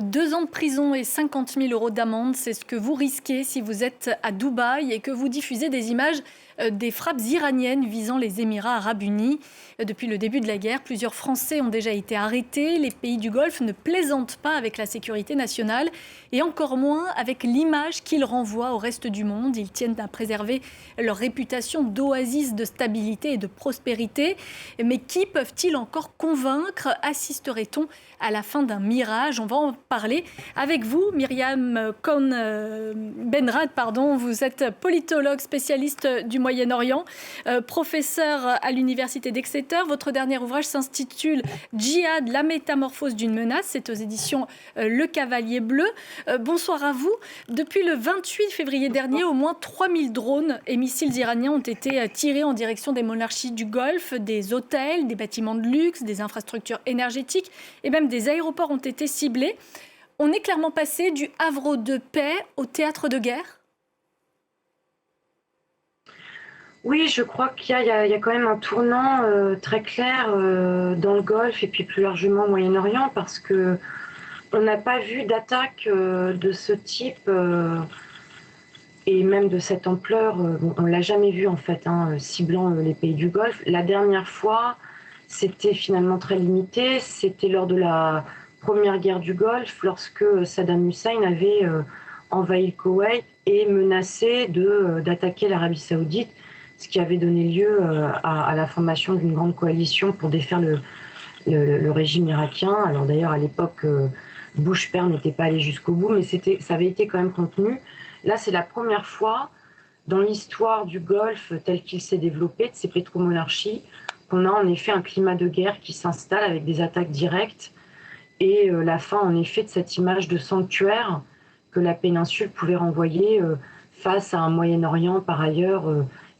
2 ans de prison et 50 000 euros d'amende, c'est ce que vous risquez si vous êtes à Dubaï et que vous diffusez des images des frappes iraniennes visant les Émirats arabes unis. Depuis le début de la guerre, plusieurs Français ont déjà été arrêtés. Les pays du Golfe ne plaisantent pas avec la sécurité nationale et encore moins avec l'image qu'ils renvoient au reste du monde. Ils tiennent à préserver leur réputation d'oasis de stabilité et de prospérité. Mais qui peuvent-ils encore convaincre? Assisterait-on à la fin d'un mirage? On va en parler avec vous, Myriam Cohn-Benrad. Vous êtes politologue spécialiste du Moyen-Orient, professeur à l'université d'Exeter. Votre dernier ouvrage s'intitule « Djihad, la métamorphose d'une menace ». C'est aux éditions Le Cavalier Bleu. Bonsoir à vous. Depuis le 28 février dernier, au moins 3000 drones et missiles iraniens ont été tirés en direction des monarchies du Golfe, des hôtels, des bâtiments de luxe, des infrastructures énergétiques et même des aéroports ont été ciblés. On est clairement passé du havre de paix au théâtre de guerre. Oui, je crois qu'il y a quand même un tournant très clair dans le Golfe et puis plus largement au Moyen-Orient parce que on n'a pas vu d'attaque de ce type et même de cette ampleur. On l'a jamais vu en fait, ciblant les pays du Golfe. La dernière fois, c'était finalement très limité. C'était lors de la première guerre du Golfe, lorsque Saddam Hussein avait envahi le Koweït et menacé d'attaquer l'Arabie Saoudite, ce qui avait donné lieu à la formation d'une grande coalition pour défaire le régime irakien. Alors d'ailleurs, à l'époque, Bush père n'était pas allé jusqu'au bout, mais ça avait été quand même contenu. Là, c'est la première fois dans l'histoire du Golfe tel qu'il s'est développé, de ces pétromonarchies, qu'on a en effet un climat de guerre qui s'installe avec des attaques directes et la fin en effet de cette image de sanctuaire que la péninsule pouvait renvoyer face à un Moyen-Orient par ailleurs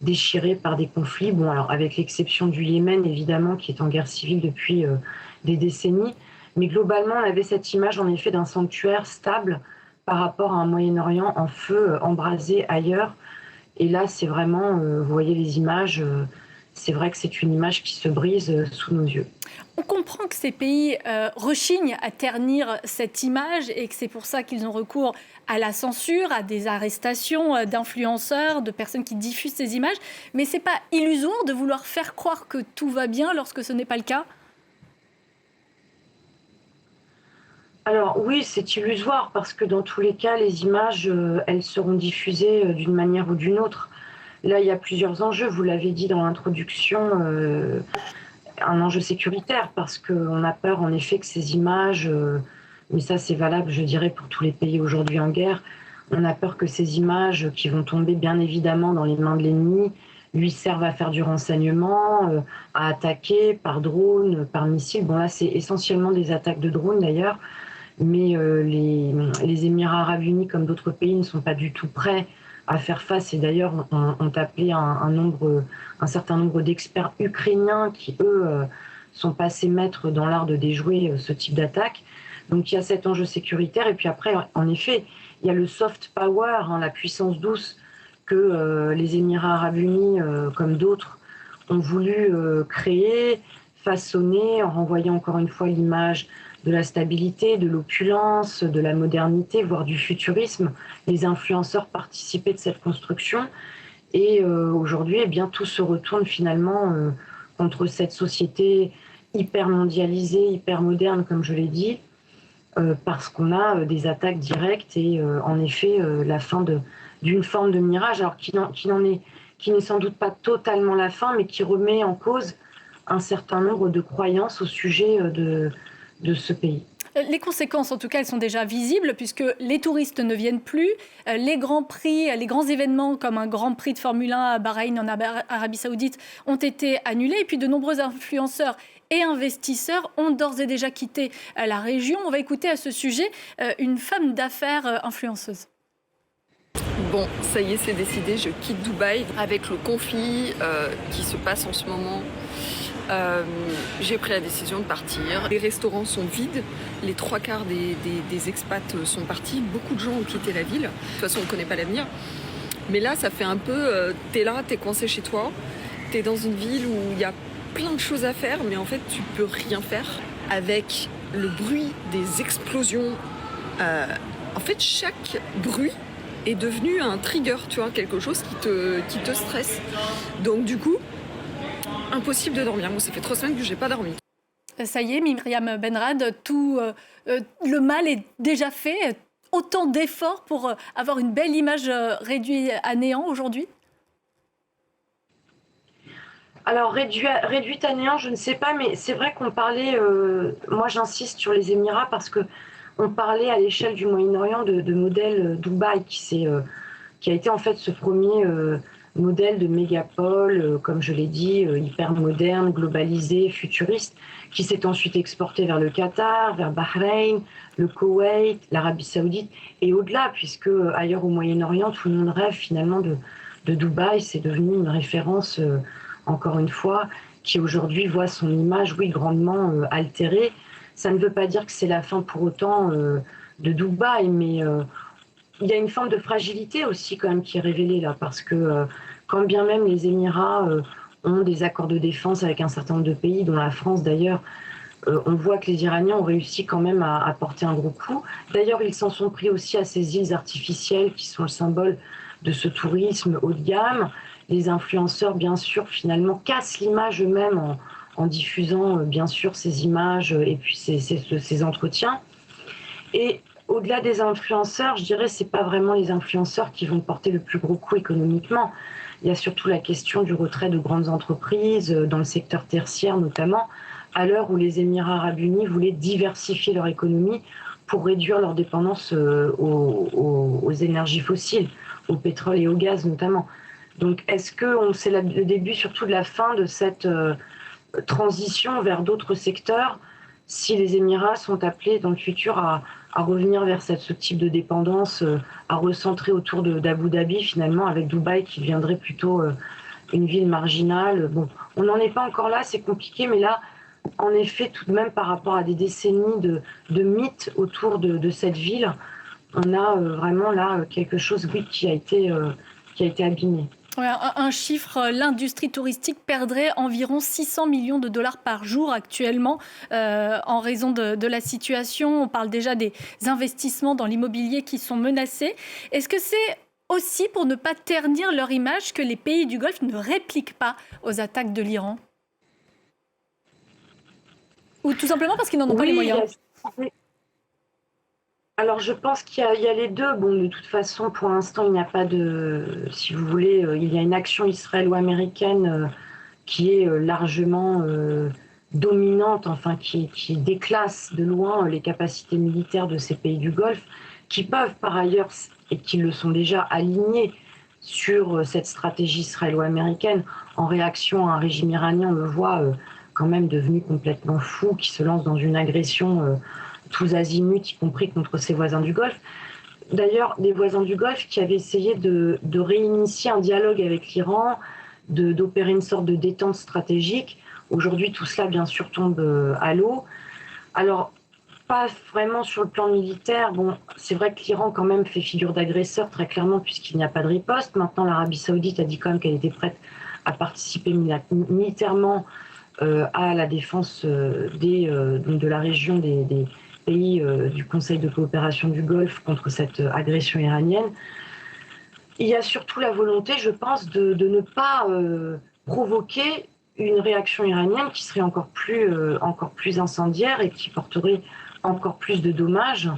déchiré par des conflits. Bon, alors avec l'exception du Yémen évidemment qui est en guerre civile depuis des décennies, mais globalement on avait cette image en effet d'un sanctuaire stable par rapport à un Moyen-Orient en feu, embrasé ailleurs. Et là c'est vraiment, vous voyez les images, c'est vrai que c'est une image qui se brise sous nos yeux. On comprend que ces pays rechignent à ternir cette image et que c'est pour ça qu'ils ont recours à la censure, à des arrestations d'influenceurs, de personnes qui diffusent ces images. Mais ce n'est pas illusoire de vouloir faire croire que tout va bien lorsque ce n'est pas le cas? Alors oui, c'est illusoire parce que dans tous les cas, les images, elles seront diffusées d'une manière ou d'une autre. Là, il y a plusieurs enjeux, vous l'avez dit dans l'introduction, un enjeu sécuritaire parce qu'on a peur en effet que ces images, mais ça c'est valable je dirais pour tous les pays aujourd'hui en guerre, on a peur que ces images qui vont tomber bien évidemment dans les mains de l'ennemi lui servent à faire du renseignement, à attaquer par drone, par missile. Bon là c'est essentiellement des attaques de drones d'ailleurs, mais les Émirats arabes unis comme d'autres pays ne sont pas du tout prêts à faire face et d'ailleurs ont appelé un certain nombre d'experts ukrainiens qui eux sont passés maîtres dans l'art de déjouer ce type d'attaque. Donc il y a cet enjeu sécuritaire et puis après en effet il y a le soft power, la puissance douce que les Émirats arabes unis comme d'autres ont voulu créer, façonner en renvoyant encore une fois l'image de la stabilité, de l'opulence, de la modernité, voire du futurisme. Les influenceurs participaient de cette construction et aujourd'hui, eh bien, tout se retourne finalement contre cette société hyper mondialisée, hyper moderne, comme je l'ai dit, parce qu'on a des attaques directes et en effet la fin d'une forme de mirage, alors qui n'est sans doute pas totalement la fin, mais qui remet en cause un certain nombre de croyances au sujet de ce pays. Les conséquences, en tout cas, elles sont déjà visibles puisque les touristes ne viennent plus. Les grands prix, les grands événements comme un grand prix de Formule 1 à Bahreïn en Arabie Saoudite ont été annulés. Et puis de nombreux influenceurs et investisseurs ont d'ores et déjà quitté la région. On va écouter à ce sujet une femme d'affaires influenceuse. Bon, ça y est, c'est décidé, je quitte Dubaï. Avec le conflit qui se passe en ce moment, j'ai pris la décision de partir. Les restaurants sont vides, les 3/4 des expats sont partis, beaucoup de gens ont quitté la ville. De toute façon, on ne connaît pas l'avenir. Mais là, ça fait un peu, t'es là, t'es coincé chez toi, t'es dans une ville où il y a plein de choses à faire, mais en fait, tu peux rien faire. Avec le bruit des explosions en fait, chaque bruit est devenu un trigger, tu vois, quelque chose qui te stresse. Donc du coup, impossible de dormir. Moi, ça fait 3 semaines que j'ai pas dormi. Ça y est, Myriam Benrad, tout le mal est déjà fait. Autant d'efforts pour avoir une belle image réduite à néant aujourd'hui? Alors, réduite à néant, je ne sais pas, mais c'est vrai qu'on parlait, moi j'insiste sur les Émirats parce que on parlait à l'échelle du Moyen-Orient de modèle Dubaï qui a été en fait ce premier modèle de mégapole, comme je l'ai dit, hyper moderne, globalisé, futuriste, qui s'est ensuite exporté vers le Qatar, vers Bahreïn, le Koweït, l'Arabie Saoudite et au-delà, puisque ailleurs au Moyen-Orient, tout le monde rêve finalement de Dubaï. C'est devenu une référence, encore une fois, qui aujourd'hui voit son image, oui, grandement altérée. Ça ne veut pas dire que c'est la fin pour autant de Dubaï, mais il y a une forme de fragilité aussi quand même qui est révélée là, parce que quand bien même les Émirats ont des accords de défense avec un certain nombre de pays, dont la France d'ailleurs, on voit que les Iraniens ont réussi quand même à porter un gros coup. D'ailleurs, ils s'en sont pris aussi à ces îles artificielles qui sont le symbole de ce tourisme haut de gamme. Les influenceurs, bien sûr, finalement, cassent l'image eux-mêmes en diffusant, bien sûr, ces images et puis ces entretiens. Et au-delà des influenceurs, je dirais, c'est pas vraiment les influenceurs qui vont porter le plus gros coup économiquement. Il y a surtout la question du retrait de grandes entreprises, dans le secteur tertiaire notamment, à l'heure où les Émirats arabes unis voulaient diversifier leur économie pour réduire leur dépendance aux énergies fossiles, au pétrole et au gaz notamment. Donc est-ce que c'est le début surtout de la fin de cette transition vers d'autres secteurs, si les Émirats sont appelés dans le futur à revenir vers ce type de dépendance, à recentrer autour d'Abu Dhabi finalement, avec Dubaï qui deviendrait plutôt une ville marginale. Bon, on n'en est pas encore là, c'est compliqué, mais là, en effet, tout de même par rapport à des décennies de mythes autour de cette ville, on a vraiment là quelque chose, oui, qui a été abîmé. Ouais, un chiffre, l'industrie touristique perdrait environ 600 millions de dollars par jour actuellement en raison de la situation. On parle déjà des investissements dans l'immobilier qui sont menacés. Est-ce que c'est aussi pour ne pas ternir leur image que les pays du Golfe ne répliquent pas aux attaques de l'Iran? Ou tout simplement parce qu'ils n'en ont pas les moyens? Alors, je pense qu'il y a les deux. Bon, de toute façon, pour l'instant, il n'y a pas de... Si vous voulez, il y a une action israélo-américaine qui est largement dominante, enfin, qui déclasse de loin les capacités militaires de ces pays du Golfe, qui peuvent par ailleurs, et qui le sont déjà, alignés sur cette stratégie israélo-américaine en réaction à un régime iranien, on le voit, quand même devenu complètement fou, qui se lance dans une agression tous azimuts, y compris contre ses voisins du Golfe. D'ailleurs, des voisins du Golfe qui avaient essayé de réinitier un dialogue avec l'Iran, d'opérer une sorte de détente stratégique. Aujourd'hui, tout cela, bien sûr, tombe à l'eau. Alors, pas vraiment sur le plan militaire. Bon, c'est vrai que l'Iran, quand même, fait figure d'agresseur, très clairement, puisqu'il n'y a pas de riposte. Maintenant, l'Arabie Saoudite a dit quand même qu'elle était prête à participer militairement à la défense de la région des pays du Conseil de coopération du Golfe contre cette agression iranienne. Il y a surtout la volonté, je pense, de ne pas provoquer une réaction iranienne qui serait encore plus incendiaire et qui porterait encore plus de dommages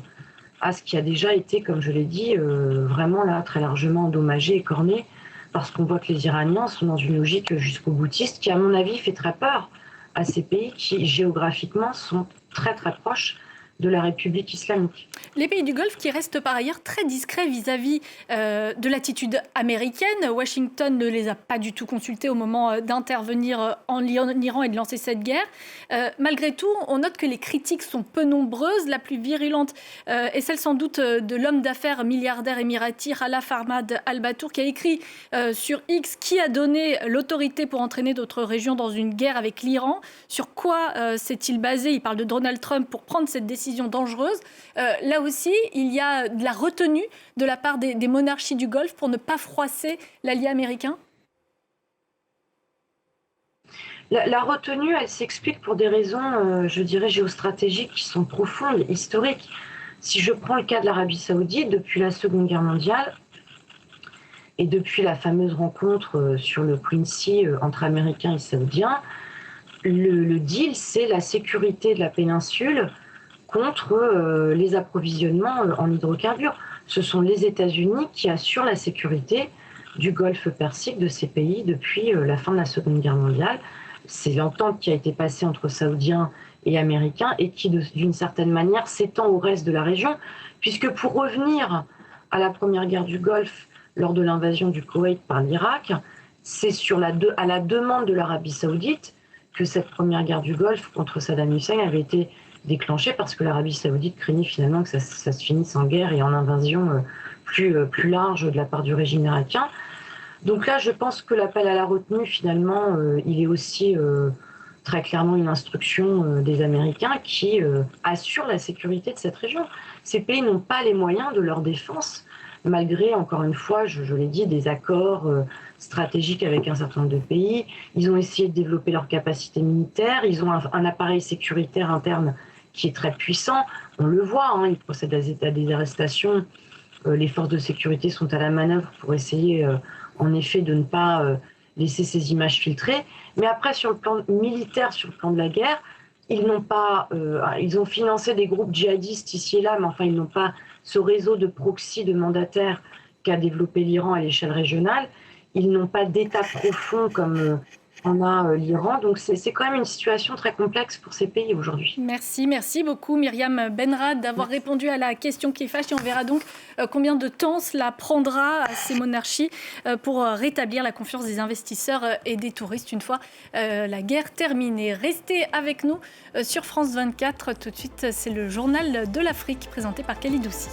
à ce qui a déjà été, comme je l'ai dit, vraiment là très largement endommagé, écorné, parce qu'on voit que les Iraniens sont dans une logique jusqu'au boutiste qui, à mon avis, fait très peur à ces pays qui, géographiquement, sont très très proches de la République islamique. Les pays du Golfe qui restent par ailleurs très discrets vis-à-vis de l'attitude américaine. Washington ne les a pas du tout consultés au moment d'intervenir en Iran et de lancer cette guerre. Malgré tout, on note que les critiques sont peu nombreuses. La plus virulente est celle sans doute de l'homme d'affaires milliardaire émirati Khalaf Ahmad Al-Battour qui a écrit sur X qui a donné l'autorité pour entraîner d'autres régions dans une guerre avec l'Iran. Sur quoi s'est-il basé? Il parle de Donald Trump pour prendre cette décision dangereuse. Là aussi, il y a de la retenue de la part des monarchies du Golfe pour ne pas froisser l'allié américain? La retenue, elle s'explique pour des raisons, je dirais, géostratégiques qui sont profondes, historiques. Si je prends le cas de l'Arabie Saoudite, depuis la Seconde Guerre mondiale et depuis la fameuse rencontre sur le Quincy entre Américains et Saoudiens, le deal, c'est la sécurité de la péninsule contre les approvisionnements en hydrocarbures. Ce sont les États-Unis qui assurent la sécurité du Golfe Persique de ces pays depuis la fin de la Seconde Guerre mondiale. C'est l'entente qui a été passée entre Saoudiens et Américains et qui, d'une certaine manière, s'étend au reste de la région, puisque pour revenir à la première guerre du Golfe, lors de l'invasion du Koweït par l'Irak, c'est à la demande de l'Arabie Saoudite que cette première guerre du Golfe contre Saddam Hussein avait été déclenchée, parce que l'Arabie Saoudite craignait finalement que ça se finisse en guerre et en invasion plus large de la part du régime irakien. Donc là, je pense que l'appel à la retenue, finalement, il est aussi très clairement une instruction des Américains qui assurent la sécurité de cette région. Ces pays n'ont pas les moyens de leur défense, malgré, encore une fois, je l'ai dit, des accords stratégiques avec un certain nombre de pays. Ils ont essayé de développer leurs capacités militaires, ils ont un appareil sécuritaire interne qui est très puissant. On le voit, hein, ils procèdent à des arrestations. Les forces de sécurité sont à la manœuvre pour essayer, en effet, de ne pas laisser ces images filtrées. Mais après, sur le plan militaire, sur le plan de la guerre, ils ont financé des groupes djihadistes ici et là, mais enfin, ils n'ont pas ce réseau de proxy, de mandataires qu'a développé l'Iran à l'échelle régionale. Ils n'ont pas d'État profond comme en a l'Iran. Donc c'est quand même une situation très complexe pour ces pays aujourd'hui. Merci beaucoup Myriam Benrad d'avoir répondu à la question qui fâche. Et on verra donc combien de temps cela prendra à ces monarchies pour rétablir la confiance des investisseurs et des touristes une fois la guerre terminée. Restez avec nous sur France 24. Tout de suite, c'est le journal de l'Afrique présenté par Kelly Doucy.